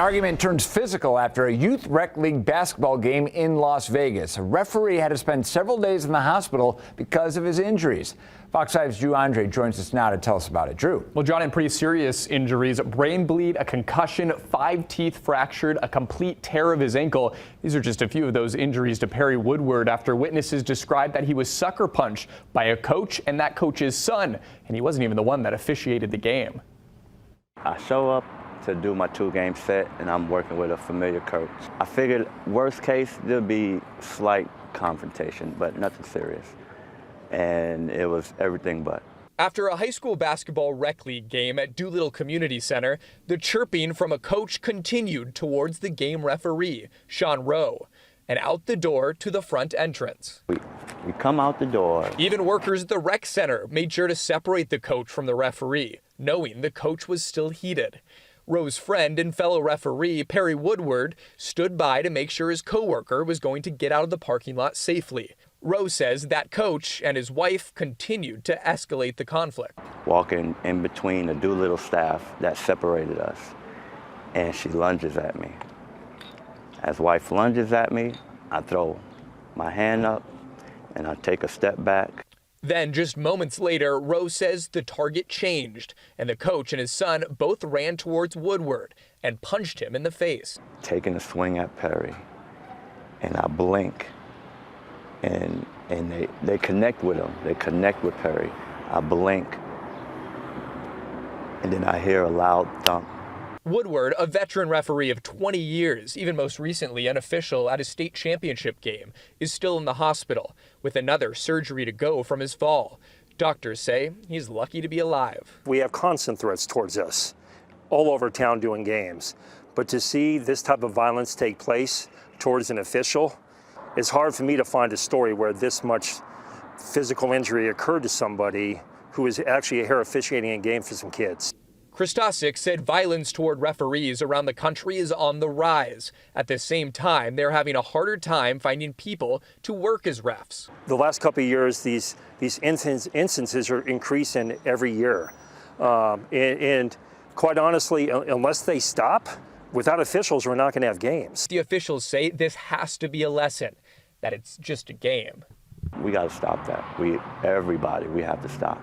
Argument turns physical after a youth rec league basketball game in Las Vegas. A referee had to spend several days in the hospital because of his injuries. Fox 5's Drew Andre joins us now to tell us about it. Drew. Well, John, in pretty serious injuries, brain bleed, a concussion, 5 teeth fractured, a complete tear of his ankle. These are just a few of those injuries to Perry Woodward after witnesses described that he was sucker punched by a coach and that coach's son, and he wasn't even the one that officiated the game. I show up to do my 2-game set, and I'm working with a familiar coach. I figured worst case, there'll be slight confrontation, but nothing serious. And it was everything but. After a high school basketball rec league game at Doolittle Community Center, the chirping from a coach continued towards the game referee, Sean Rowe, and out the door to the front entrance. We come out the door. Even workers at the rec center made sure to separate the coach from the referee, knowing the coach was still heated. Rowe's friend and fellow referee, Perry Woodward, stood by to make sure his coworker was going to get out of the parking lot safely. Rowe says that coach and his wife continued to escalate the conflict. Walking in between the Doolittle staff that separated us, and she lunges at me. As wife lunges at me, I throw my hand up and I take a step back. Then, just moments later, Rowe says the target changed, and the coach and his son both ran towards Woodward and punched him in the face. Taking a swing at Perry, and I blink, and they connect with him. They connect with Perry. I blink, and then I hear a loud thump. Woodward, a veteran referee of 20 years, even most recently an official at a state championship game, is still in the hospital with another surgery to go from his fall. Doctors say he's lucky to be alive. We have constant threats towards us all over town doing games. But to see this type of violence take place towards an official, it's hard for me to find a story where this much physical injury occurred to somebody who is actually here officiating a game for some kids. Christosic said violence toward referees around the country is on the rise. At the same time, they're having a harder time finding people to work as refs. The last couple of years, these instances are increasing every year. And quite honestly, unless they stop, without officials, we're not going to have games. The officials say this has to be a lesson, that it's just a game. We got to stop that. Everybody, we have to stop.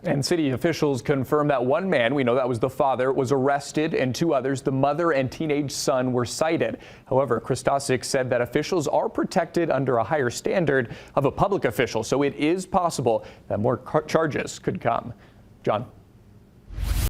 And city officials confirmed that one man, we know that was the father, was arrested, and 2 others, the mother and teenage son, were cited. However, Christosic said that officials are protected under a higher standard of a public official, so it is possible that more charges could come. John.